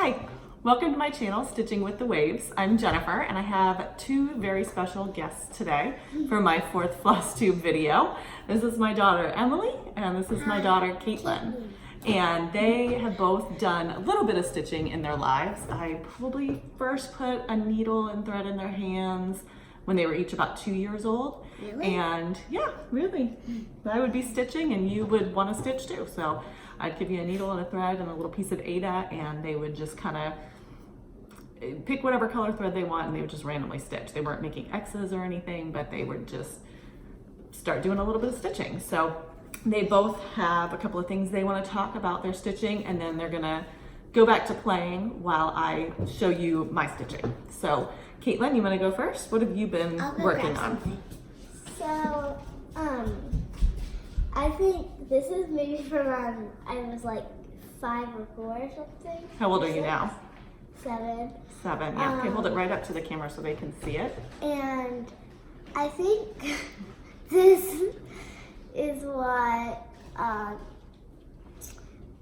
Hi, welcome to my channel, Stitching with the Waves. I'm Jennifer and I have two very special guests today for my fourth Flosstube video. This is my daughter Emily and this is my daughter Caitlin. And they have both done a little bit of stitching in their lives. I probably first put a needle and thread in their hands when they were each about 2 years old. Really? And yeah, really. I would be stitching and you would want to stitch too. So I'd give you a needle and a thread and a little piece of Ada and they would just kind of pick whatever color thread they want and they would just randomly stitch. They weren't making X's or anything, but they would just start doing a little bit of stitching. So they both have a couple of things they want to talk about their stitching, and then they're gonna go back to playing while I show you my stitching. So Caitlin, you want to go first? What have you been working on? Something. So, I think this is maybe from I was like 5 or 4 or something. How old are you now? 7. 7, yeah. Okay, hold it right up to the camera so they can see it. And I think this is what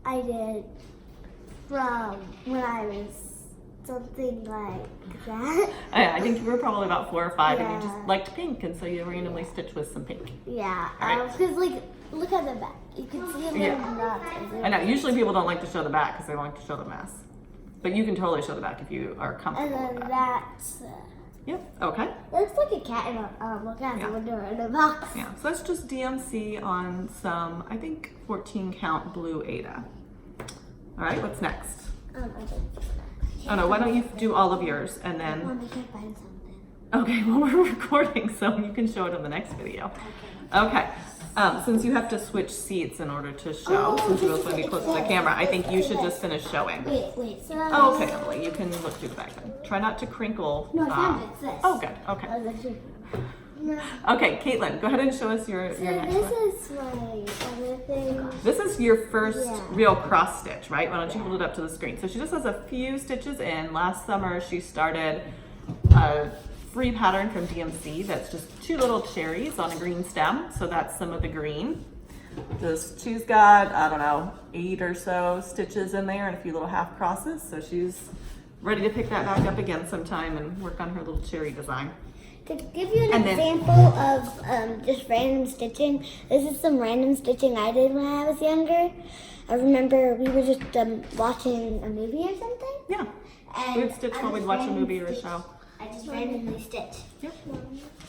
I did from when I was something like that. I think you were probably about 4 or 5 and you Yeah. just liked pink and so you randomly stitched with some pink. Yeah, Alright. because like, look at the back. You can see a little Yeah. knot. I know, usually people don't like to show the back because they don't like to show the mess. But you can totally show the back if you are And comfortable then with that. that's, Yep, okay. looks like a cat in a, look at Yeah. the window in a box. Yeah, so that's just DMC on some, I think, 14 count blue Ada. All right, what's next? I think. Oh no, why don't you do all of yours and then, Mom, I can't find something. okay, well we're recording so you can show it in the next video. Okay, since you have to switch seats in order to show, since you both want to be close to the camera, I think you should just finish showing. Wait, so Oh, okay, Emily, you can look through the back then. Try not to crinkle. No, I found it. It's this. Oh, good, okay. No. Okay, Caitlin, go ahead and show us your So next this one. is my other thing. This is your first Yeah. real cross stitch, right? Why don't you hold it up to the screen? So she just has a few stitches in. Last summer she started a free pattern from DMC that's just 2 little cherries on a green stem. So that's some of the green. She's got, I don't know, 8 or so stitches in there and a few little half crosses. So she's ready to pick that back up again sometime and work on her little cherry design. To give you an And then- example of just random stitching, this is some random stitching I did when I was younger. I remember we were just watching a movie or something. Yeah, And we'd stitch I while we'd just watch a randomly movie or a stitched. show. I just randomly stitched. Yep.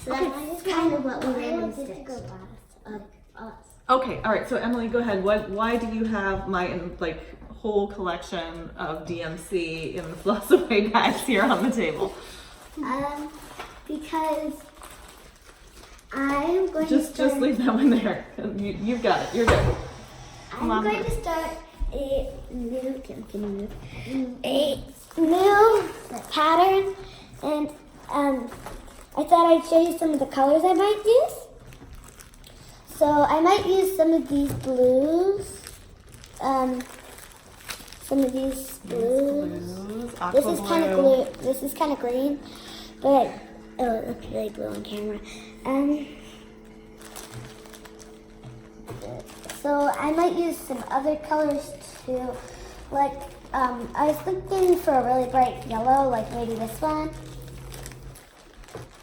So that's kind of what we randomly stitched. Okay, all right, so Emily, go ahead. Why do you have my whole collection of DMC in the floss away bags here on the table? Because I'm going Just leave that one there. You've got it. You're good. Come on. I'm going to start a new pattern, and I thought I'd show you some of the colors I might use. So I might use some of these blues, Aqua This is kind of blue. This is kind of green, but it looks really blue on camera. So I might use some other colors too. Like I was thinking for a really bright yellow, like maybe this one.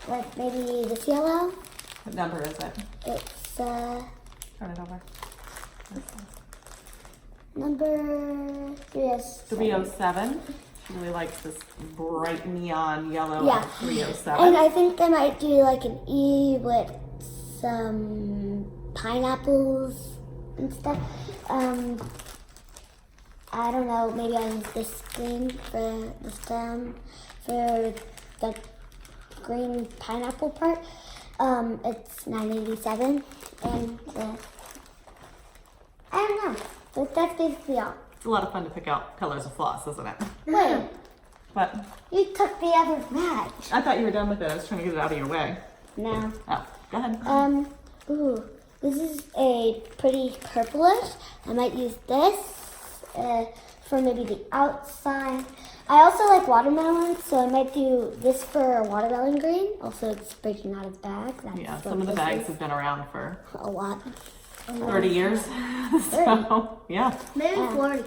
Like maybe this yellow. What number is it? It's Turn it over. number 307. She really likes this bright neon yellow. Yeah. 307. And I think I might do like an E with some pineapples and stuff. I don't know, maybe I'll use this green for the stem, for the green pineapple part. It's $9.87, and I don't know, but that's basically all. It's a lot of fun to pick out colors of floss, isn't it? Wait, What? you took the other bag. I thought you were done with it. I was trying to get it out of your way. No. Oh, go ahead. Ooh, this is a pretty purplish. I might use this for maybe the outside. I also like watermelon, so I might do this for watermelon green. Also, it's breaking out of the bag. That's Yeah, what some of the this bags is. have been around for A lot. 30 years. So, yeah. Maybe 40.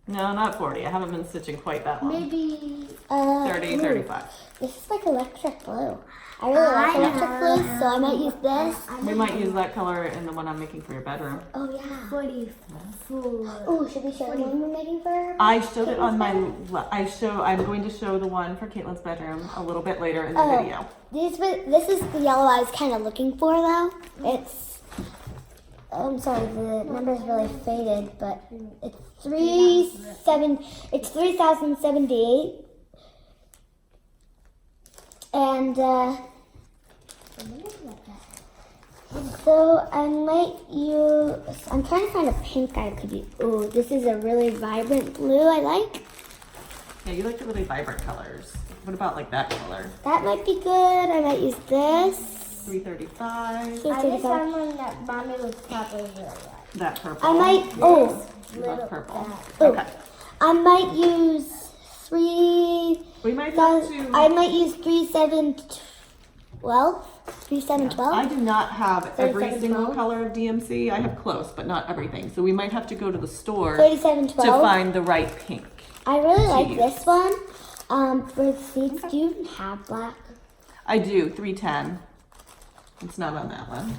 No, not 40. I haven't been stitching quite that long. Maybe 30, ooh, 35. This is like electric blue. I really like electric blue, so I might use this. We might use that color in the one I'm making for your bedroom. Oh yeah. 44. Oh, should we show the one we're making for her? I showed it on my. I'm going to show the one for Caitlin's bedroom a little bit later in the video. This is the yellow I was kind of looking for though. It's. I'm sorry, the number's really faded, but it's 3078. And so I might use, I'm trying to find a pink I could use. Oh, this is a really vibrant blue I like. Yeah, you like the really vibrant colors. What about like that color? That might be good. I might use this. 335. I just found one that Mommy was probably really like. That purple. I might, You love purple. oh, Okay. I might use We might have to. I might use 3712. 3712. I do not have every 3712. single color of DMC. I have close, but not everything. So we might have to go to the store 3712. to find the right pink. I really like use. this one. For the seeds, do you have black? I do, 310. It's not on that one.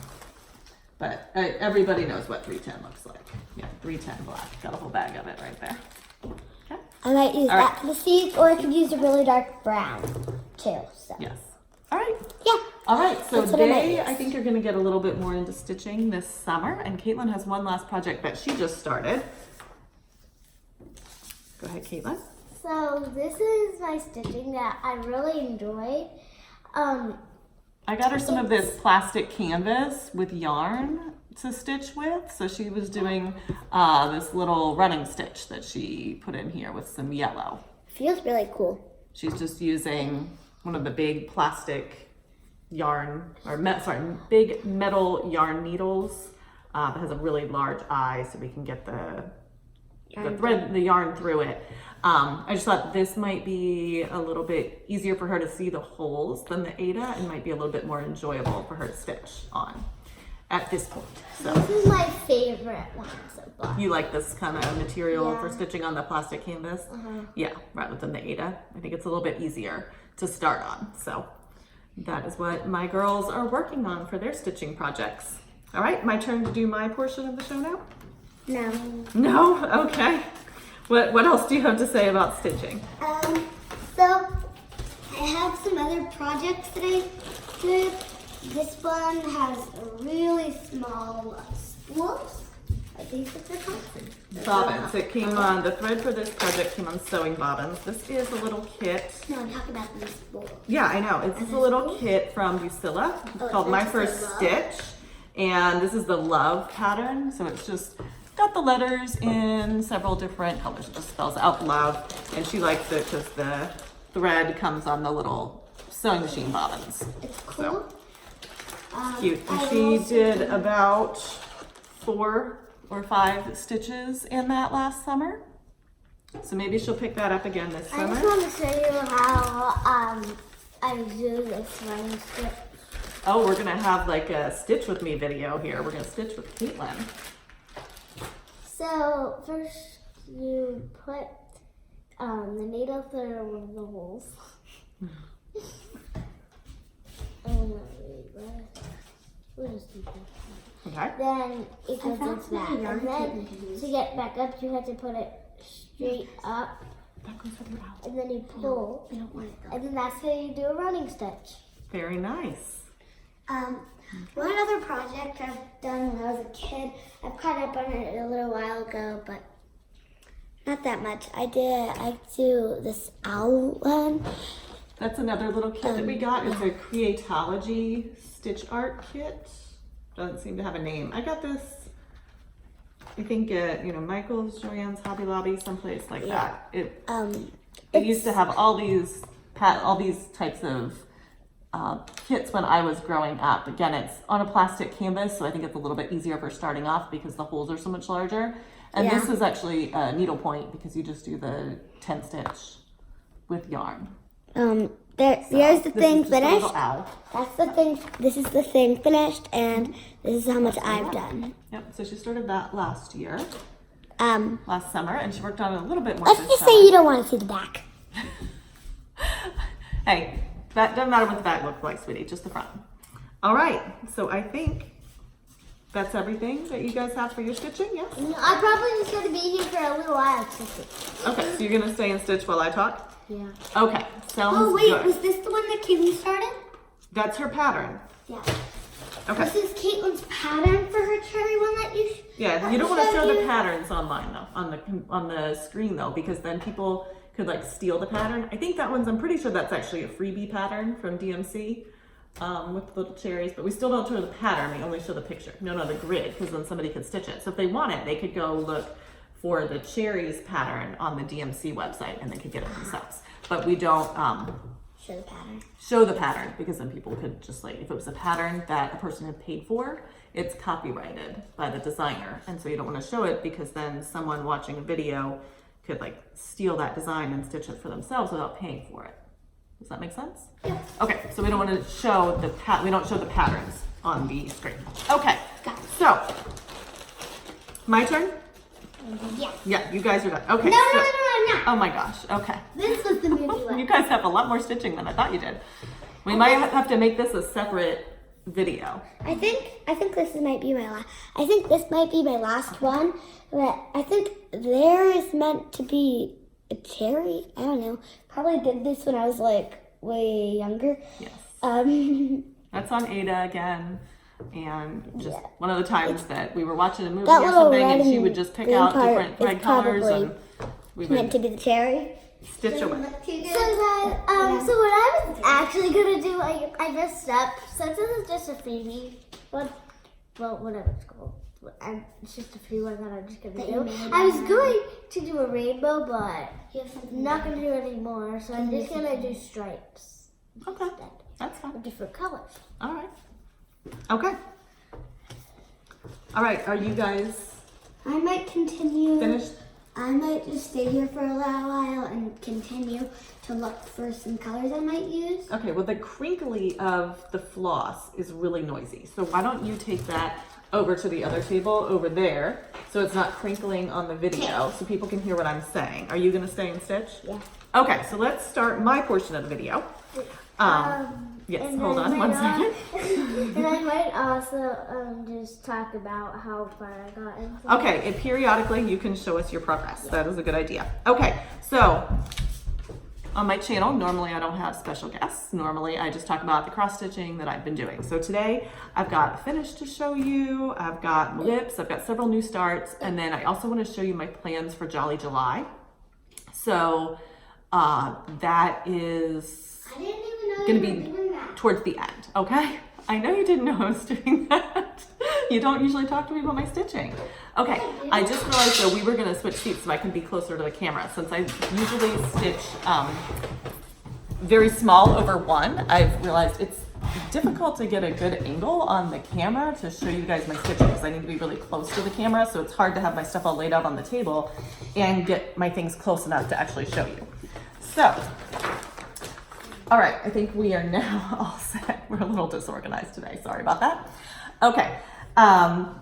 But everybody knows what 310 looks like. Yeah, 310 black. Got a whole bag of it right there. Okay. I might use All that right. for the seeds, or I could use a really dark brown too. So Yes. All right. yeah. All right, so That's what I might Day, use. I think you're gonna get a little bit more into stitching this summer, and Caitlin has one last project that she just started. Go ahead, Caitlin. So this is my stitching that I really enjoyed. I got her some of this plastic canvas with yarn to stitch with. So she was doing this little running stitch that she put in here with some yellow. Feels really cool. She's just using one of the big plastic yarn, or big metal yarn needles that has a really large eye so we can get the yarn through it. I just thought this might be a little bit easier for her to see the holes than the Ada, and might be a little bit more enjoyable for her to stitch on at this point. So This is my favorite one so far. you like this kind of material for Yeah. stitching on the plastic canvas? Yeah, rather than the Ada. I think it's a little bit easier to start on. So that is what my girls are working on for their stitching projects. All right, my turn to do my portion of the show now? No. No? Okay. What else do you have to say about stitching? So I have some other projects that I did. This one has really small spools. I think what they're called. Bobbins. It came on, the thread for this project came on sewing bobbins. This is a little kit. No, I'm talking about these spools. Yeah, I know. It's just a little kit from Lucilla called My First Stitch. And this is the love pattern. So it's just got the letters in several different colors. It just spells out love. And she likes it because the thread comes on the little sewing machine bobbins. It's cool. So cute. And she did about 4 or 5 stitches in that last summer. So maybe she'll pick that up again this I summer. just want to show you how I do this running stitch. Oh, we're gonna have like a stitch with me video here. We're gonna stitch with Caitlin. So first you put the needle through one of the holes. Okay. Then it goes into that. And then to get back up, you have to put it straight up. And then you pull. And then that's how you do a running stitch. Very nice. One other project I've done when I was a kid, I've caught up on it a little while ago, but not that much. I do this owl one. That's another little kit that we got. It's a Creatology stitch art kit. Doesn't seem to have a name. I got this, I think at Michael's, Joanne's, Hobby Lobby, someplace like that. It used to have all these types of kits when I was growing up. Again, it's on a plastic canvas, so I think it's a little bit easier for starting off because the holes are so much larger. And this is actually a needlepoint because you just do the 10 stitch with yarn. Here's the thing This is just a finished. little owl. That's the thing. This is the thing finished, and this is how much I've done. Yep, so she started that last year. last summer, and she worked on it a little bit more Let's this just summer. say you don't want to see the back. Hey, that doesn't matter what the back looks like, sweetie, just the front. All right, so I think that's everything that you guys have for your stitching, yes? No, I'm probably just going to be here for a little while. Okay, so you're gonna stay and stitch while I talk? Yeah. Okay, sounds Oh wait, good. was this the one that Kaylee started? That's her pattern. Yeah. Okay. This is Caitlin's pattern for her cherry one that you. Yeah, you don't want to show showed the you. patterns online though, on the screen though, because then people could like steal the pattern. I think that one's, I'm pretty sure that's actually a freebie pattern from DMC with the little cherries, but we still don't show the pattern, we only show the picture. No, the grid, because then somebody could stitch it. So if they want it, they could go look for the cherries pattern on the DMC website and they could get it themselves. But we don't Show the pattern. show the pattern, because then people could just like, if it was a pattern that a person had paid for, it's copyrighted by the designer. And so you don't want to show it, because then someone watching a video could like steal that design and stitch it for themselves without paying for it. Does that make sense? Yeah. Okay, so we don't want to show we don't show the patterns on the screen. Okay, so my turn? Yeah. Yeah, you guys are done. Okay. No, so, no, no. oh my gosh, okay. This was the movie one. You guys have a lot more stitching than I thought you did. We might have to make this a separate video. I think this might be my last. I think this might be my last one. But I think there is meant to be a cherry. I don't know. Probably did this when I was like way younger. Yes. That's That's on Ada again. And just one of the times that we were watching a movie That or little something, red and she and would just pick green out part different is red colors probably and we meant would to be the cherry. stitch away. So guys, so what I was actually gonna do, I messed up. Since this is just a freebie, well, whatever it's called, and it's just a free one that I'm just gonna do. I was going to do a rainbow, but I'm not gonna do it anymore. So I'm just gonna do stripes Okay, instead that's fine. of different colors. All right. Okay. All right, are you guys I might continue. finished? I might just stay here for a little while and continue to look for some colors I might use. Okay, well the crinkly of the floss is really noisy. So why don't you take that over to the other table over there so it's not crinkling on the video so people can hear what I'm saying. Are you gonna stay and stitch? Yeah. Okay, so let's start my portion of the video. Yes, And hold then on one second. And I might also just talk about how far I got into. Okay, and periodically you can show us your progress. That is a good idea. Okay, so on my channel, normally I don't have special guests. Normally I just talk about the cross stitching that I've been doing. So today I've got a finish to show you, I've got lips, I've got several new starts, and then I also want to show you my plans for Jolly July. So that is I didn't even know gonna you were be doing that. towards the end, okay? I know you didn't know I was doing that. You don't usually talk to me about my stitching. Okay, I just realized that we were gonna switch seats so I can be closer to the camera. Since I usually stitch very small over one, I've realized it's difficult to get a good angle on the camera to show you guys my stitching because I need to be really close to the camera, so it's hard to have my stuff all laid out on the table and get my things close enough to actually show you. So, all right, I think we are now all set. We're a little disorganized today, sorry about that. Okay,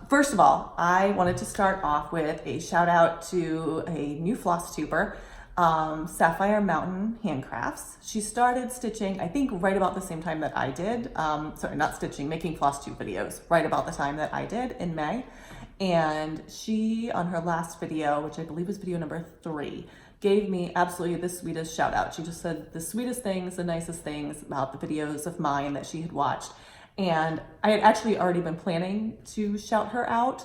first of all, I wanted to start off with a shout out to a new Flosstuber, Sapphire Mountain Handcrafts. She started stitching, I think, right about the same time that I did. Sorry, not stitching, making Flosstube videos right about the time that I did in May. And she, on her last video, which I believe was video number 3, gave me absolutely the sweetest shout out. She just said the sweetest things, the nicest things about the videos of mine that she had watched. And I had actually already been planning to shout her out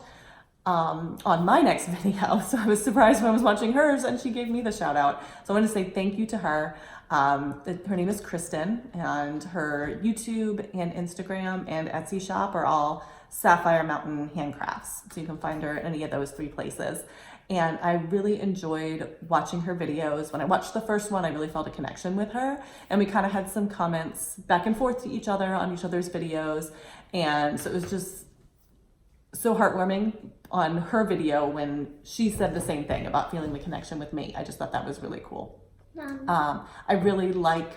on my next video. So I was surprised when I was watching hers and she gave me the shout out. So I want to say thank you to her. Her name is Kristen and her YouTube and Instagram and Etsy shop are all Sapphire Mountain Handcrafts. So you can find her at any of those 3 places. And I really enjoyed watching her videos. When I watched the first one, I really felt a connection with her. And we kind of had some comments back and forth to each other on each other's videos. And so it was just so heartwarming on her video when she said the same thing about feeling the connection with me. I just thought that was really cool. I really like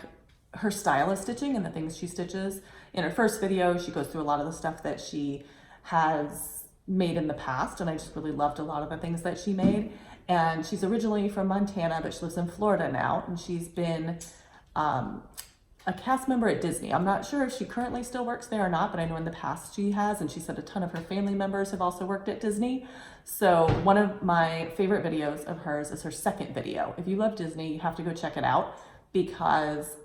her style of stitching and the things she stitches. In her first video, she goes through a lot of the stuff that she has made in the past, and I just really loved a lot of the things that she made. And she's originally from Montana, but she lives in Florida now, and she's been a cast member at Disney. I'm not sure if she currently still works there or not, but I know in the past she has, and she said a ton of her family members have also worked at Disney. So one of my favorite videos of hers is her second video. If you love Disney, you have to go check it out, because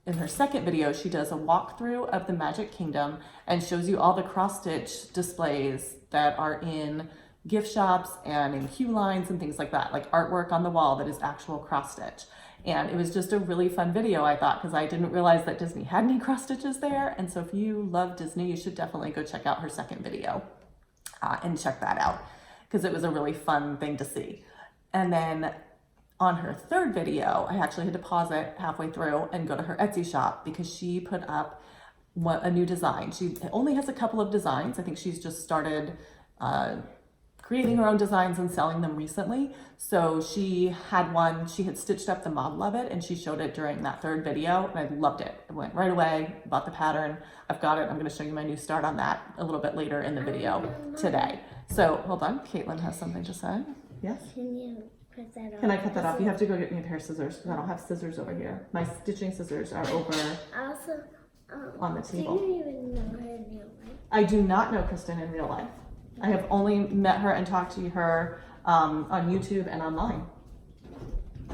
in her second video, she does a walkthrough of the Magic Kingdom and shows you all the cross-stitch displays that are in gift shops and in queue lines and things like that, like artwork on the wall that is actual cross-stitch. And it was just a really fun video, I thought, because I didn't realize that Disney had any cross stitches there. And so if you love Disney, you should definitely go check out her second video and check that out, because it was a really fun thing to see. And then on her third video, I actually had to pause it halfway through and go to her Etsy shop, because she put up a new design. She only has a couple of designs. I think she's just started creating her own designs and selling them recently. So she had one, she had stitched up the model of it, and she showed it during that third video, and I loved it. I went right away, bought the pattern. I've got it. I'm going to show you my new start on that a little bit later in the video today. So hold on, Caitlin has something to say. Yes? Can you cut that off? Can I cut that off? You have to go get me a pair of scissors, because I don't have scissors over here. My stitching scissors are over Also, on the table. do you even know her in real life? I do not know Kristen in real life. I have only met her and talked to her on YouTube and online.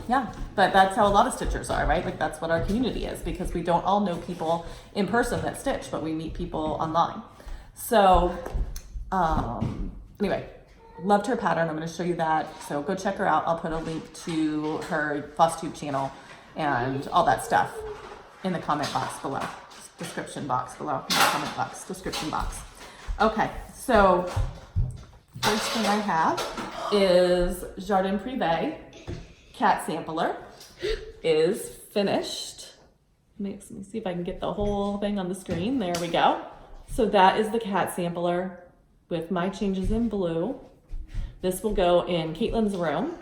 Yeah, but that's how a lot of stitchers are, right? Like that's what our community is, because we don't all know people in person that stitch, but we meet people online. So anyway, loved her pattern. I'm going to show you that. So go check her out. I'll put a link to her Flosstube channel and all that stuff in the comment box below, description box below, not comment box, description box. Okay, so first thing I have is Jardin Privé cat sampler is finished. Let me see if I can get the whole thing on the screen. There we go. So that is the cat sampler with my changes in blue. This will go in Caitlin's room.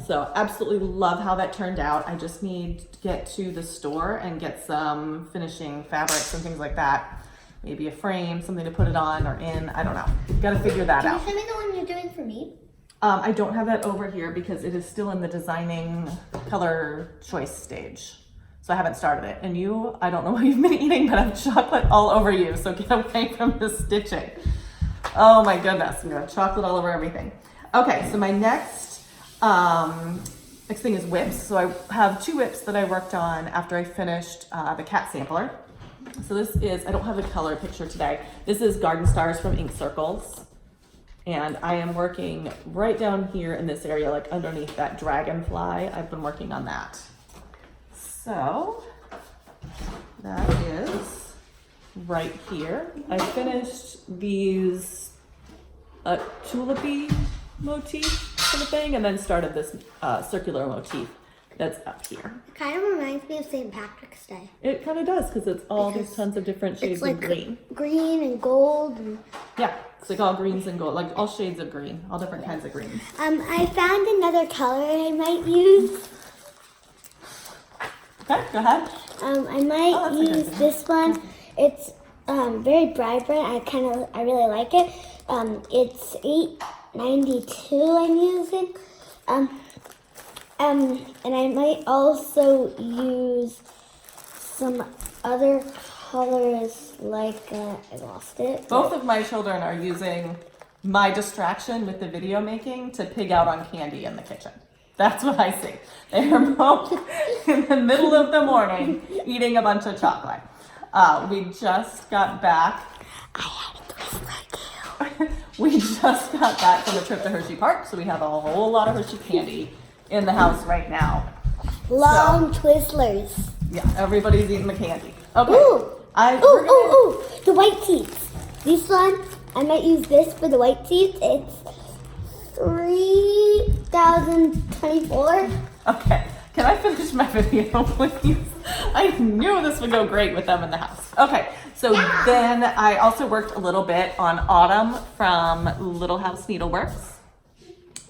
So absolutely love how that turned out. I just need to get to the store and get some finishing fabrics and things like that. Maybe a frame, something to put it on or in, I don't know. Gotta figure that out. Can you send me the one you're doing for me? I don't have that over here because it is still in the designing color choice stage. So I haven't started it. And you, I don't know what you've been eating, but I have chocolate all over you. So get away from the stitching. Oh my goodness, we have chocolate all over everything. Okay, so my next thing is whips. So I have two whips that I worked on after I finished the cat sampler. So this is, I don't have a color picture today. This is Garden Stars from Ink Circles. And I am working right down here in this area, like underneath that dragonfly. I've been working on that. So that is right here. I finished these tulipy motif sort of thing, and then started this circular motif that's up here. It kind of reminds me of St. Patrick's Day. It kind of does, because it's all these tons of different shades It's like of green. green and gold. And Yeah, it's like all greens and gold, like all shades of green, all different kinds of greens. I found another color I might use. Okay, go ahead. I might that's use interesting. this one. It's very vibrant. I really like it. It's $8.92 I'm using. And I might also use some other colors like, I lost it. Both of my children are using my distraction with the video making to pig out on candy in the kitchen. That's what I see. They are both in the middle of the morning eating a bunch of chocolate. We just got back. I had a twist like you. We just got back from a trip to Hershey Park, so we have a whole lot of Hershey candy in the house right now. Long Twizzlers. Yeah, everybody's eating the candy. Okay. Ooh. we're gonna- Ooh, the white teeth. This one, I might use this for the white teeth. It's 3,024. Okay, can I finish my video, please? I knew this would go great with them in the house. Okay, so then I also worked a little bit on Autumn from Little House Needleworks.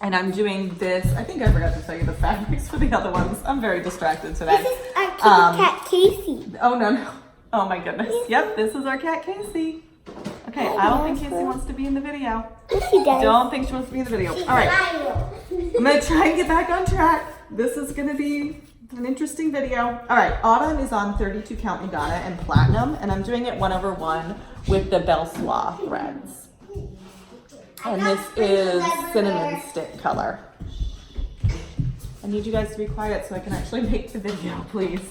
And I'm doing this, I think I forgot to tell you the fabrics for the other ones. I'm very distracted today. This is our kitty cat Casey. Oh, no. Oh, my goodness. Yep, this is our cat, Casey. Okay. Okay, I don't think Casey wants to be in the video. Yes, he does. Don't think she wants to be in the video. All right, I'm gonna try and get back on track. This is gonna be an interesting video. All right, Autumn is on 32 count Nagana and platinum, and I'm doing it 1/1 with the Belle Soie threads. And this is cinnamon stick color. I need you guys to be quiet so I can actually make the video, please.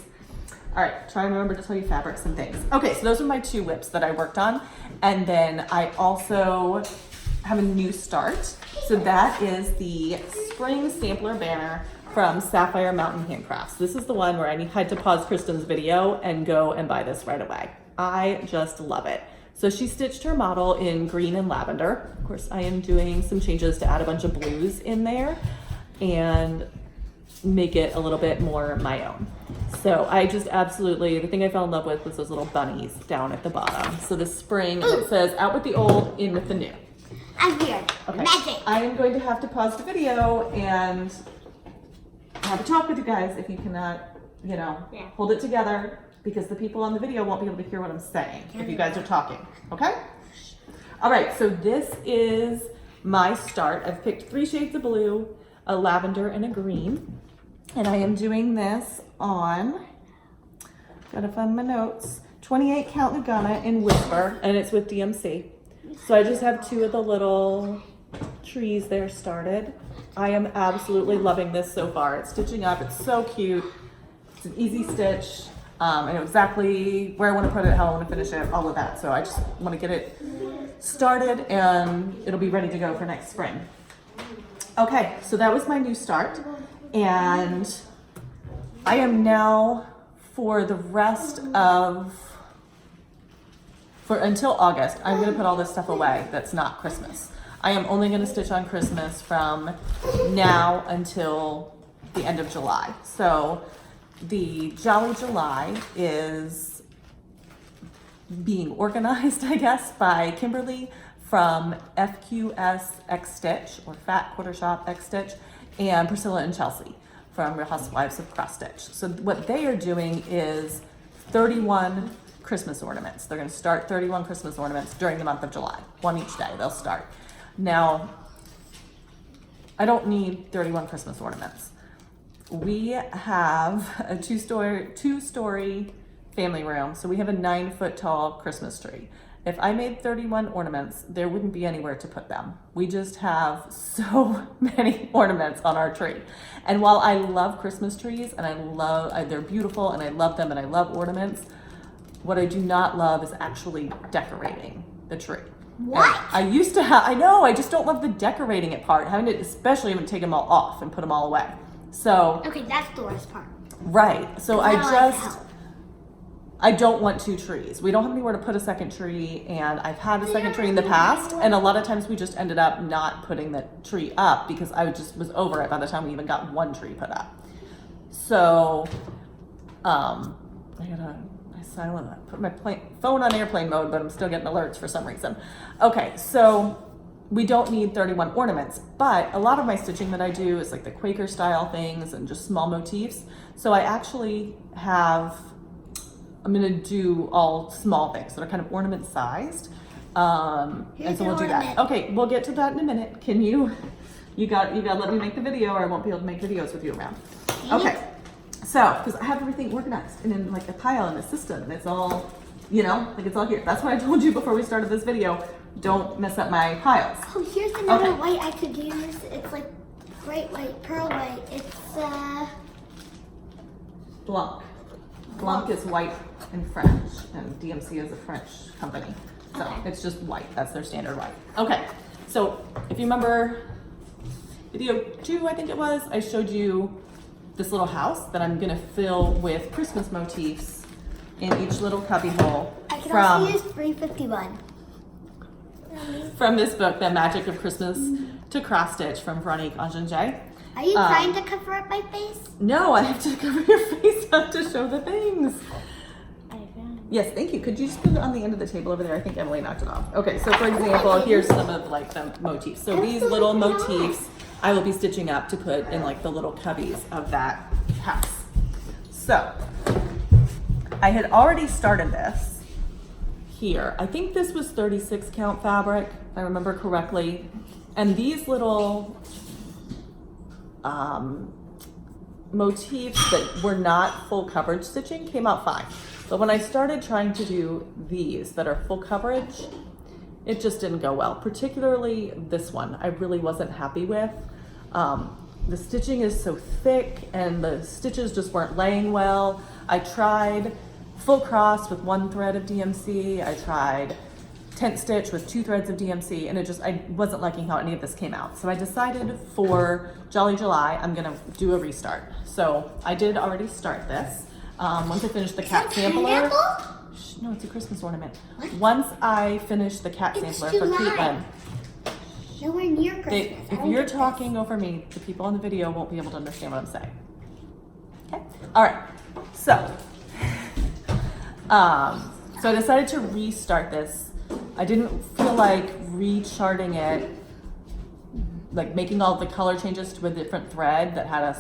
All right, try and remember to tell you fabrics and things. Okay, so those are my 2 whips that I worked on. And then I also have a new start. So that is the spring sampler banner from Sapphire Mountain Handcrafts. This is the one where I had to pause Kristen's video and go and buy this right away. I just love it. So she stitched her model in green and lavender. Of course, I am doing some changes to add a bunch of blues in there and make it a little bit more my own. So I just absolutely, the thing I fell in love with was those little bunnies down at the bottom. So the spring, it says out with the old, in with the new. I'm here. Okay. Magic. I am going to have to pause the video and have a talk with you guys if you cannot, you know, hold it together, because the people on the video won't be able to hear what I'm saying if you guys are talking, okay? All right, so this is my start. I've picked 3 shades of blue, a lavender, and a green. And I am doing this on, gotta find my notes, 28 count Nagana in Whisper, and it's with DMC. So I just have 2 of the little trees there started. I am absolutely loving this so far. It's stitching up, it's so cute. It's an easy stitch. I know exactly where I want to put it, how I want to finish it, all of that. So I just want to get it started and it'll be ready to go for next spring. Okay, so that was my new start. And I am now, for the rest of, until August, I'm going to put all this stuff away that's not Christmas. I am only going to stitch on Christmas from now until the end of July. So the Jolly July is being organized, I guess, by Kimberly from FQS X Stitch, or Fat Quarter Shop X Stitch, and Priscilla and Chelsea from Real Housewives of Cross Stitch. So what they are doing is 31 Christmas ornaments. They're going to start 31 Christmas ornaments during the month of July, 1 each day they'll start. Now, I don't need 31 Christmas ornaments. We have a two-story family room, so we have a 9-foot tall Christmas tree. If I made 31 ornaments, there wouldn't be anywhere to put them. We just have so many ornaments on our tree. And while I love Christmas trees, and they're beautiful, and I love them, and I love ornaments, what I do not love is actually decorating the tree. What? And I used to have, I know, I just don't love the decorating it part, especially when take them all off and put them all away. So. Okay, that's the worst part. Right, so I don't want 2 trees. We don't have anywhere to put a second tree, and I've had a second tree in the past, and a lot of times we just ended up not putting the tree up because I just was over it by the time we even got 1 tree put up. So, I put my phone on airplane mode, but I'm still getting alerts for some reason. Okay, so we don't need 31 ornaments, but a lot of my stitching that I do is like the Quaker style things and just small motifs. So I actually have, I'm gonna do all small things that are kind of ornament sized. And so we'll do that. Okay, we'll get to that in a minute. Can you gotta let me make the video, or I won't be able to make videos with you around. Okay, so, because I have everything organized and in like a pile in the system, and it's all, like it's all here. That's why I told you before we started this video, don't mess up my piles. Oh, here's another white I could use. It's like bright white, pearl white. It's Blanc. Blanc is white in French, and DMC is a French company. So it's just white, that's their standard white. Okay, so if you remember video 2, I think it was, I showed you this little house that I'm gonna fill with Christmas motifs in each little cubby hole. I can also use 351. From this book, The Magic of Christmas to Cross Stitch from Veronique, Enginger. Are you trying to cover up my face? No, I have to cover your face up to show the things. Yes, thank you. Could you just put it on the end of the table over there? I think Emily knocked it off. Okay, so for example, here's some of like the motifs. So these little motifs I will be stitching up to put in like the little cubbies of that house. So I had already started this here. I think this was 36 count fabric, if I remember correctly. And these little motifs that were not full coverage stitching came out fine. But when I started trying to do these that are full coverage, it just didn't go well. Particularly this one, I really wasn't happy with. The stitching is so thick and the stitches just weren't laying well. I tried full cross with 1 thread of DMC. I tried tent stitch with 2 threads of DMC, and I wasn't liking how any of this came out. So I decided for Jolly July, I'm gonna do a restart. So I did already start this. Once I finished the cat sampler. No, it's a Christmas ornament. What? Once I finish the cat sampler for Caitlin. Nowhere near Christmas. If you're talking over me, the people on the video won't be able to understand what I'm saying. Okay? All right. So I decided to restart this. I didn't feel like recharting it, like making all the color changes to a different thread that had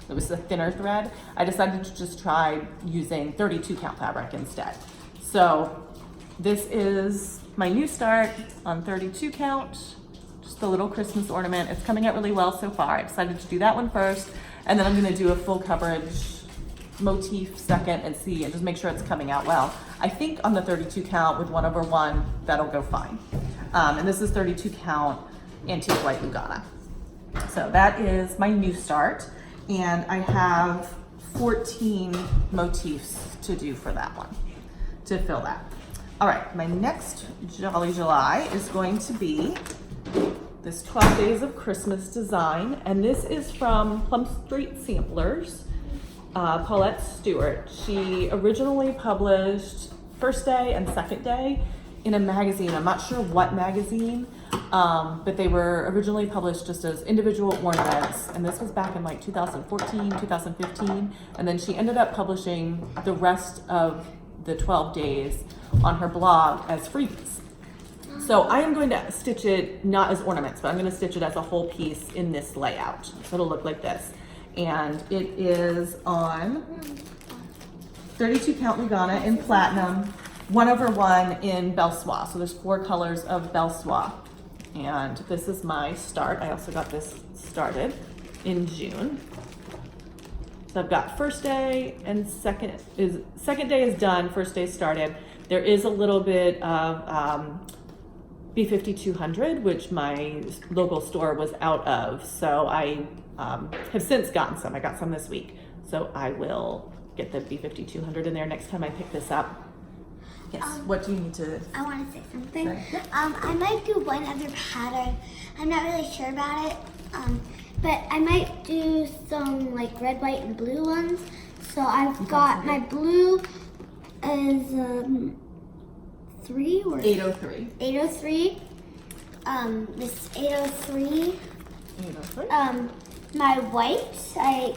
it was a thinner thread. I decided to just try using 32 count fabric instead. So this is my new start on 32 count, just a little Christmas ornament. It's coming out really well so far. I decided to do that one first, and then I'm gonna do a full coverage motif second and see, and just make sure it's coming out well. I think on the 32 count with 1/1, that'll go fine. And this is 32 count antique white Lugana. So that is my new start. And I have 14 motifs to do for that one, to fill that. All right, my next Jolly July is going to be this 12 Days of Christmas design. And this is from Plum Street Samplers, Paulette Stewart. She originally published first day and second day in a magazine. I'm not sure what magazine, but they were originally published just as individual ornaments, and this was back in like 2014, 2015, and then she ended up publishing the rest of the 12 days on her blog as freebies. So I am going to stitch it not as ornaments, but I'm going to stitch it as a whole piece in this layout. So it'll look like this, and it is on 32 count Lugana in platinum, 1/1 in Belle Soie. So there's 4 colors of Belle Soie. And this is my start. I also got this started in June. So I've got first day and second day is done, first day started. There is a little bit of B5200, which my local store was out of. So I have since gotten some. I got some this week. So I will get the B5200 in there next time I pick this up. Yes, what do you need to? I want to say something. Say. I might do one other pattern. I'm not really sure about it, but I might do some like red, white, and blue ones. So I've got my blue is 3 or 803. 803. This 803. 803. My white I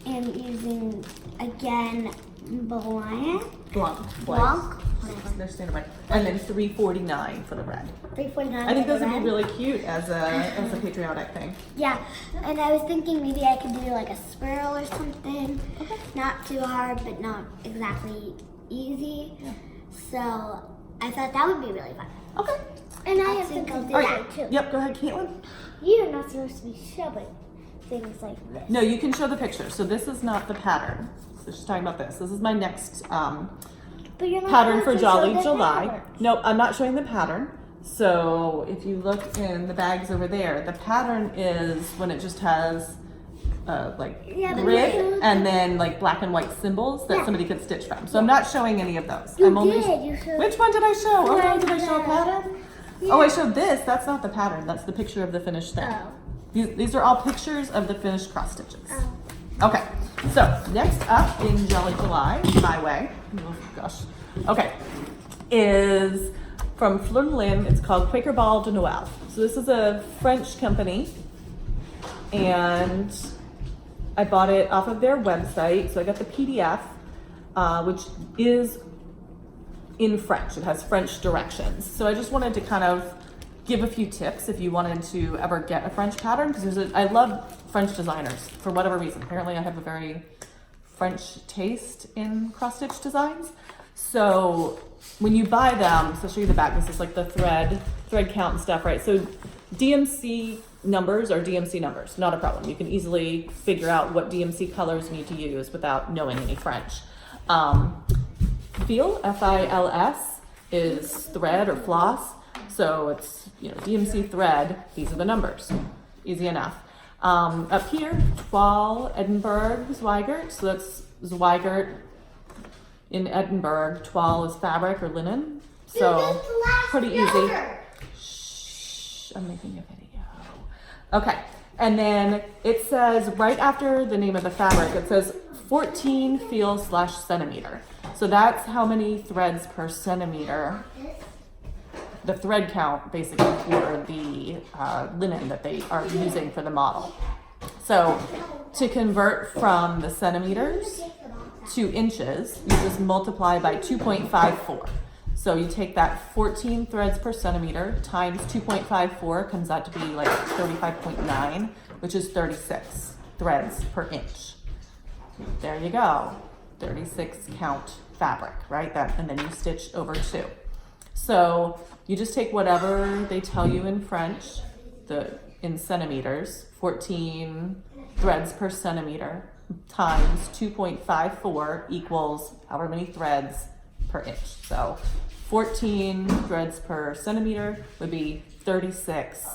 am using again Blanc. They're standard white. And then 349 for the red. 349. I think those would be red. really cute as a patriotic thing. Yeah, and I was thinking maybe I could do like a squirrel or something. Okay. Not too hard, but not exactly easy. Yeah. So I thought that would be really fun. Okay. And I I have think to I'll do do All that right. too. Yep, go ahead, Caitlin. You're not supposed to be showing things like this. No, you can show the picture. So this is not the pattern. So she's talking about this. This is my next But you're not pattern for supposed to show Jolly the July. patterns. No, I'm not showing the pattern. So if you look in the bags over there, the pattern is when it just has like Yeah, but grid you- and then like black and white symbols that Yeah. somebody could stitch from. So I'm not showing any of those. You I'm only. did. You showed. Which one did I show? Oh, no, did I show a Yeah. pattern? Oh, I showed this. That's not the pattern. That's the picture of the finished thing. Oh. These are all pictures of the finished cross stitches. Oh. Okay, so next up in Jolly July, my way, oh gosh, okay, is from Fleur de Lys. It's called Quaker Ball de Noël. So this is a French company, and I bought it off of their website. So I got the PDF, which is in French. It has French directions. So I just wanted to kind of give a few tips if you wanted to ever get a French pattern, because I love French designers for whatever reason. Apparently I have a very French taste in cross-stitch designs. So when you buy them, so I'll show you the back, this is like the thread count and stuff, right? So DMC numbers are DMC numbers, not a problem. You can easily figure out what DMC colors you need to use without knowing any French. Fil, F-I-L-S, is thread or floss. So it's, you know, DMC thread, these are the numbers. Easy enough. Up here, Toile, Edinburgh, Zweigert. So that's Zweigert in Edinburgh. Toile is fabric or linen. So pretty easy. Shh, I'm making a video. Okay, and then it says right after the name of the fabric, it says 14 fil/centimeter. So that's how many threads per centimeter, the thread count basically for the linen that they are using for the model. So to convert from the centimeters to inches, you just multiply by 2.54. So you take that 14 threads per centimeter times 2.54 comes out to be like 35.9, which is 36 threads per inch. There you go, 36 count fabric, right? And then you stitch over 2. So you just take whatever they tell you in French, in centimeters, 14 threads per centimeter times 2.54 equals however many threads per inch. So 14 threads per centimeter would be 36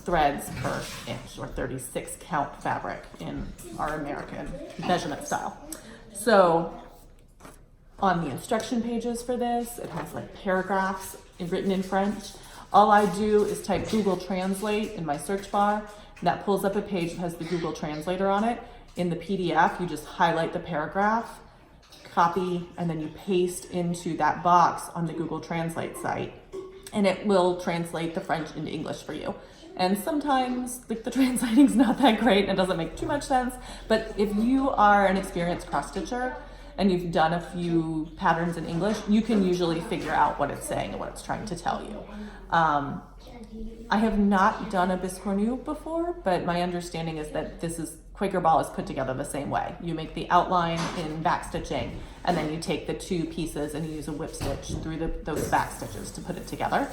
threads per inch, or 36 count fabric in our American measurement style. So on the instruction pages for this, it has like paragraphs written in French. All I do is type Google Translate in my search bar, and that pulls up a page that has the Google Translator on it. In the PDF, you just highlight the paragraph, copy, and then you paste into that box on the Google Translate site, and it will translate the French into English for you. And sometimes the translating's not that great and it doesn't make too much sense, but if you are an experienced cross-stitcher and you've done a few patterns in English, you can usually figure out what it's saying and what it's trying to tell you. I have not done a biscornu before, but my understanding is that Quaker Ball is put together the same way. You make the outline in back stitching, and then you take the 2 pieces and you use a whip stitch through those back stitches to put it together.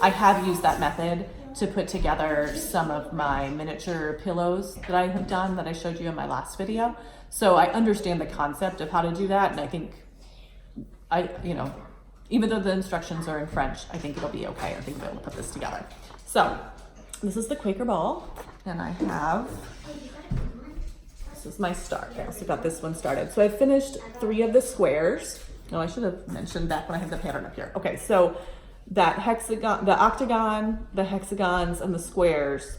I have used that method to put together some of my miniature pillows that I have done that I showed you in my last video. So I understand the concept of how to do that, and I think even though the instructions are in French, I think it'll be okay. I think I'll be able to put this together. So this is the Quaker Ball, and this is my start. I also got this one started. So I finished 3 of the squares. No, I should have mentioned back when I had the pattern up here. Okay, so that hexagon, the octagon, the hexagons, and the squares,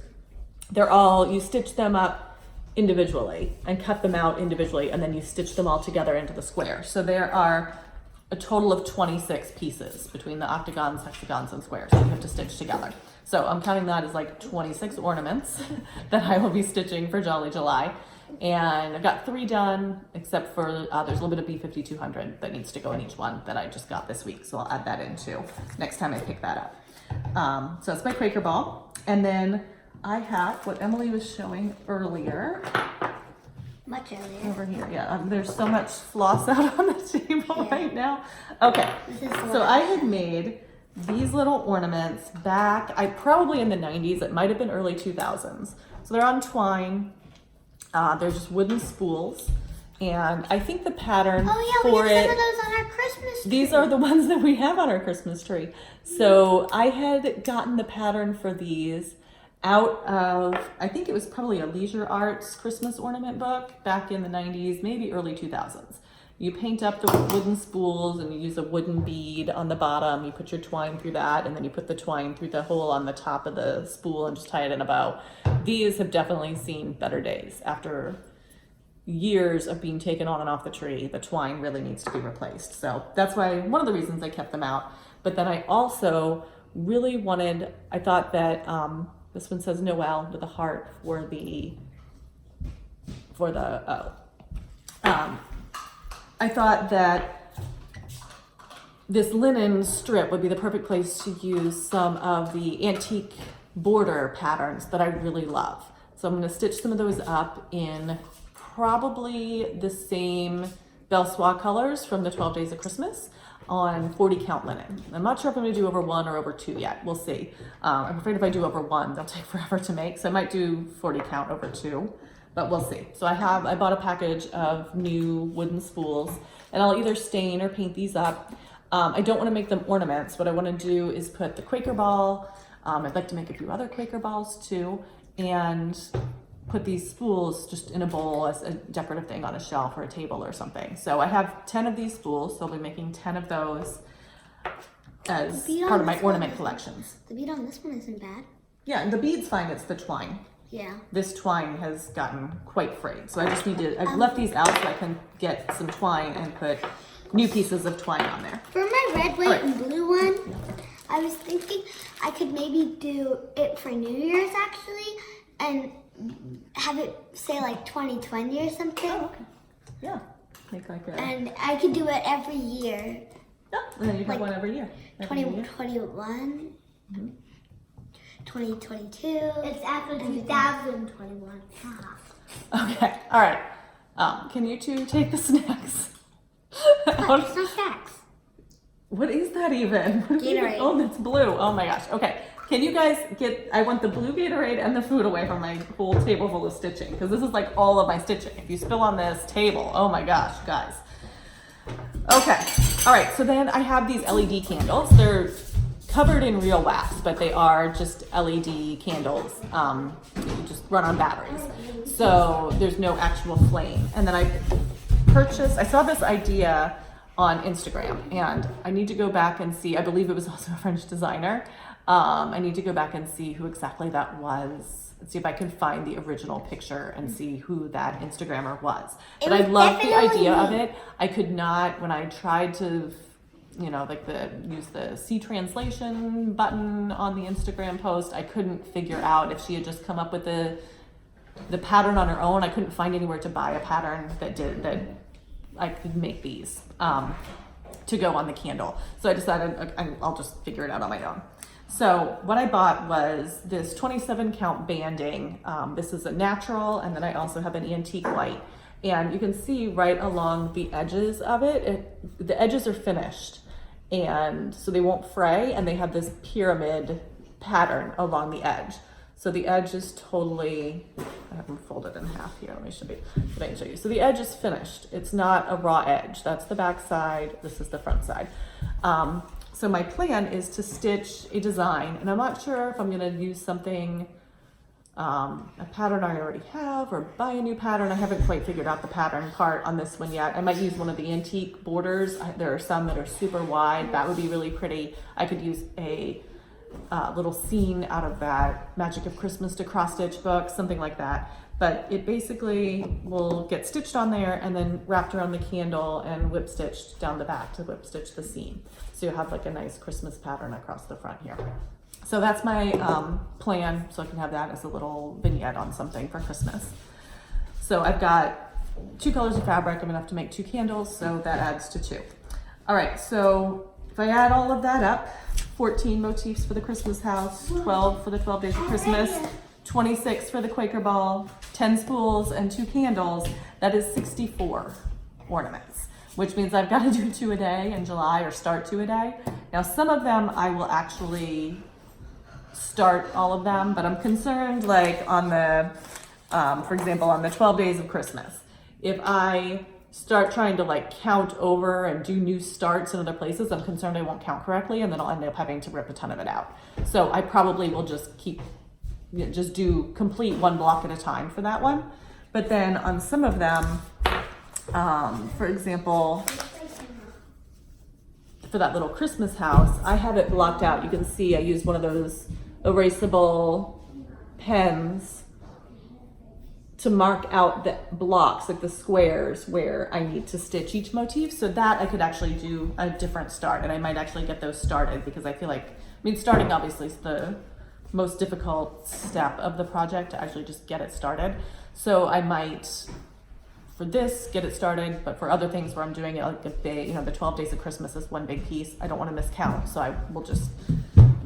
you stitch them up individually and cut them out individually, and then you stitch them all together into the square. So there are a total of 26 pieces between the octagons, hexagons, and squares that you have to stitch together. So I'm counting that as like 26 ornaments that I will be stitching for Jolly July. And I've got 3 done, except for there's a little bit of B5200 that needs to go in each one that I just got this week. So I'll add that in too next time I pick that up. So it's my Quaker Ball. And then I have what Emily was showing earlier. Much earlier. Over here, yeah. There's so much floss out on the table right now. Okay, so I had made these little ornaments back, probably in the 90s. It might have been early 2000s. So they're on twine. They're just wooden spools, and I think the pattern we for have it. some of those on our Christmas tree. These are the ones that we have on our Christmas tree. So I had gotten the pattern for these out of, I think it was probably a Leisure Arts Christmas ornament book back in the 90s, maybe early 2000s. You paint up the wooden spools and you use a wooden bead on the bottom. You put your twine through that, and then you put the twine through the hole on the top of the spool and just tie it in a bow. These have definitely seen better days. After years of being taken on and off the tree, the twine really needs to be replaced. So that's why, one of the reasons I kept them out. But then I also really wanted, I thought that this one says Noel with a heart I thought that this linen strip would be the perfect place to use some of the antique border patterns that I really love. So I'm going to stitch some of those up in probably the same Belsois colors from the 12 Days of Christmas on 40 count linen. I'm not sure if I'm gonna do over 1 or over 2 yet. We'll see. I'm afraid if I do over 1, they'll take forever to make. So I might do 40 count over 2, but we'll see. So I bought a package of new wooden spools, and I'll either stain or paint these up. I don't wanna make them ornaments. What I wanna do is put the Quaker ball, I'd like to make a few other Quaker balls too, and put these spools just in a bowl as a decorative thing on a shelf or a table or something. So I have 10 of these spools, so I'll be making 10 of those as part of my ornament collections. The bead on this one isn't bad. Yeah, and the bead's fine, it's the twine. Yeah. This twine has gotten quite frayed, so I just need to, I've left these out so I can get some twine and put new pieces of twine on there. For my red, white, and blue one, I was thinking I could maybe do it for New Year's actually, and have it say like 2020 or something. Oh, okay. Yeah, make like a... And I could do it every year. Yeah, and then you have like one every year. Every year. 2021, 2022. It's after 2021. Okay, all right. Can you two take the snacks? What? It's not snacks. What is that even? What is even? Gatorade. Oh, that's blue. Oh my gosh. Okay. Can you guys I want the blue Gatorade and the food away from my whole table full of stitching, because this is like all of my stitching. If you spill on this table, oh my gosh, guys. Okay. All right. So then I have these LED candles. They're covered in real wax, but they are just LED candles. You just run on batteries. So there's no actual flame. And then I saw this idea on Instagram, and I need to go back and see, I believe it was also a French designer. I need to go back and see who exactly that was, see if I can find the original picture and see who that Instagrammer was. But I love the idea of it. I could not, when I tried to, like use the C translation button on the Instagram post, I couldn't figure out if she had just come up with the pattern on her own. I couldn't find anywhere to buy a pattern that I could make these to go on the candle. So I decided I'll just figure it out on my own. So what I bought was this 27 count banding. This is a natural, and then I also have an antique white. And you can see right along the edges of it, the edges are finished, and so they won't fray, and they have this pyramid pattern along the edge. So the edge is totally, I have them folded in half here. Let me show you. So the edge is finished. It's not a raw edge. That's the back side. This is the front side. So my plan is to stitch a design, and I'm not sure if I'm gonna use something, a pattern I already have, or buy a new pattern. I haven't quite figured out the pattern part on this one yet. I might use one of the antique borders. There are some that are super wide. That would be really pretty. I could use a little scene out of that Magic of Christmas to cross stitch book, something like that. But it basically will get stitched on there and then wrapped around the candle and whip stitched down the back to whip stitch the seam. So you'll have like a nice Christmas pattern across the front here. So that's my plan, so I can have that as a little vignette on something for Christmas. So I've got 2 colors of fabric. I'm gonna have to make 2 candles, so that adds to 2. All right, so if I add all of that up, 14 motifs for the Christmas house, 12 for the 12 Days of Christmas, 26 for the Quaker ball, 10 spools, and 2 candles, that is 64 ornaments, which means I've got to do 2 a day in July, or start 2 a day. Now, some of them I will actually start all of them, but I'm concerned like on the, for example, on the 12 Days of Christmas, if I start trying to like count over and do new starts in other places, I'm concerned I won't count correctly, and then I'll end up having to rip a ton of it out. So I probably will just just do complete 1 block at a time for that one. But then on some of them, for example, for that little Christmas house, I have it blocked out. You can see I used one of those erasable pens to mark out the blocks, like the squares where I need to stitch each motif, so that I could actually do a different start, and I might actually get those started, because I feel like, starting obviously is the most difficult step of the project, to actually just get it started. So I might, for this, get it started, but for other things where I'm doing it like a big, the 12 Days of Christmas is one big piece, I don't want to miscount, so I will just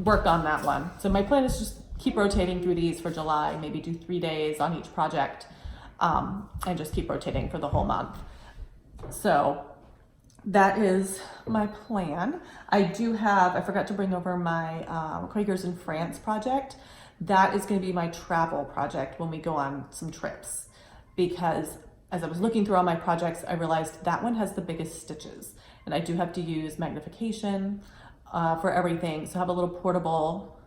work on that one. So my plan is just keep rotating through these for July, maybe do 3 days on each project, and just keep rotating for the whole month. So that is my plan. I forgot to bring over my Quakers in France project. That is going to be my travel project when we go on some trips, because as I was looking through all my projects, I realized that one has the biggest stitches, and I do have to use magnification for everything. So I have a little portable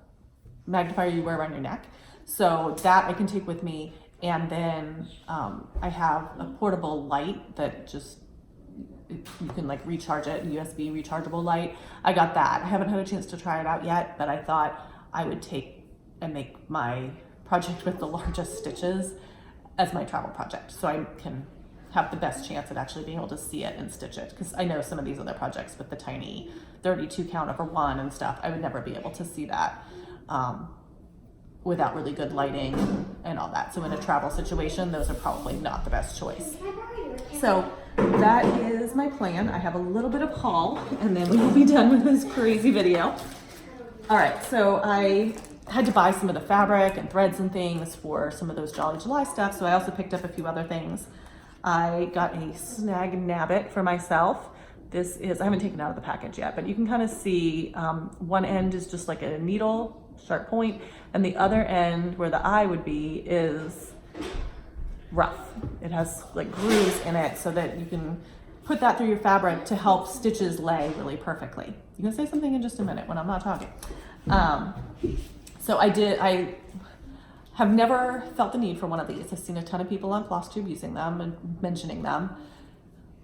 magnifier you wear around your neck. So that I can take with me. And then I have a portable light that just, you can like recharge it, USB rechargeable light. I got that. I haven't had a chance to try it out yet, but I thought I would take and make my project with the largest stitches as my travel project, so I can have the best chance at actually being able to see it and stitch it. Because I know some of these other projects with the tiny 32 count over one and stuff, I would never be able to see that without really good lighting and all that. So in a travel situation, those are probably not the best choice. So that is my plan. I have a little bit of haul, and then we will be done with this crazy video. All right, so I had to buy some of the fabric and threads and things for some of those Jolly July stuff, so I also picked up a few other things. I got a snag nabbit for myself. This is, I haven't taken it out of the package yet, but you can kind of see one end is just like a needle, sharp point, and the other end where the eye would be is rough. It has like grooves in it so that you can put that through your fabric to help stitches lay really perfectly. You can say something in just a minute when I'm not talking. So I have never felt the need for one of these. I've seen a ton of people on Flosstube using them and mentioning them,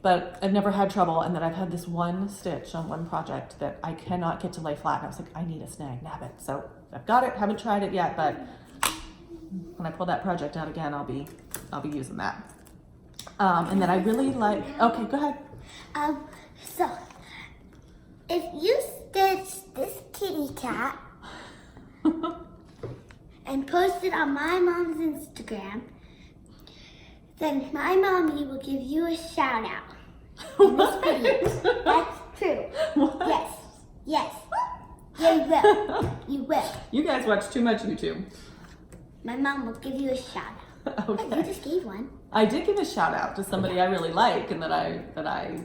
but I've never had trouble. And then I've had this one stitch on one project that I cannot get to lay flat. And I was like, I need a snag nabbit. So I've got it, haven't tried it yet, but when I pull that project out again, I'll be using that. And then I really like, okay, go ahead. So if you stitch this kitty cat and post it on my mom's Instagram, then my mommy will give you a shout out in this video. That's true. What? Yes. Yes. You will. You will. You guys watch too much YouTube. My mom will give you a shout out. Okay. You just gave one. I did give a shout out to somebody I really like and that I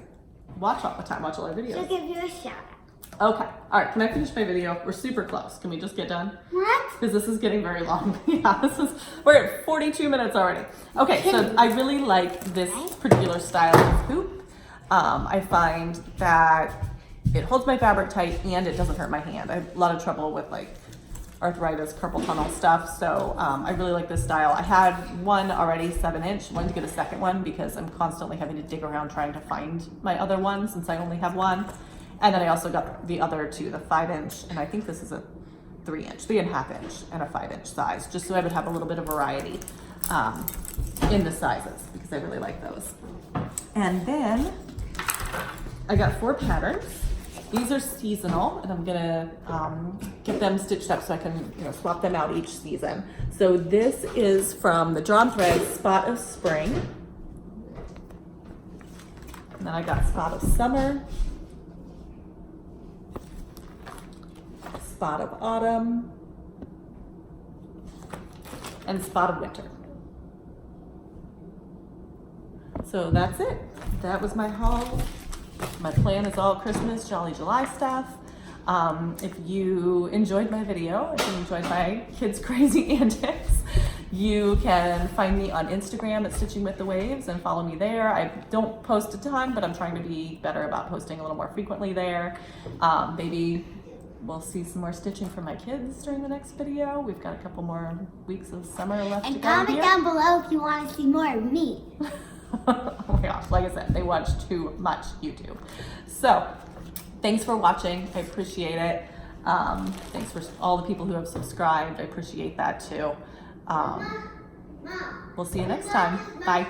watch all the time, watch all our videos. She'll give you a shout out. Okay, all right, can I finish my video? We're super close. Can we just get done? What? Because this is getting very long. Yeah, we're at 42 minutes already. Okay, so I really like this particular style of hoop. I find that it holds my fabric tight and it doesn't hurt my hand. I have a lot of trouble with like arthritis, carpal tunnel stuff, so I really like this style. I had one already 7-inch, wanted to get a second one because I'm constantly having to dig around trying to find my other one since I only have one. And then I also got the other two, the 5-inch, and I think this is a 3-inch, 3.5-inch, and a 5-inch size, just so I would have a little bit of variety in the sizes because I really like those. And then I got 4 patterns. These are seasonal, and I'm gonna get them stitched up so I can swap them out each season. So this is from the Drawn Thread Spot of Spring. And then I got Spot of Summer, Spot of Autumn, and Spot of Winter. So that's it. That was my haul. My plan is all Christmas, Jolly July stuff. If you enjoyed my video, if you enjoyed my kids' crazy antics, you can find me on Instagram at Stitching with the Waves and follow me there. I don't post a ton, but I'm trying to be better about posting a little more frequently there. Maybe we'll see some more stitching for my kids during the next video. We've got a couple more weeks of summer left to go. And comment down below if you want to see more of me. Oh my gosh, like I said, they watch too much YouTube. So thanks for watching. I appreciate it. Thanks for all the people who have subscribed. I appreciate that too. We'll see you next time. Bye.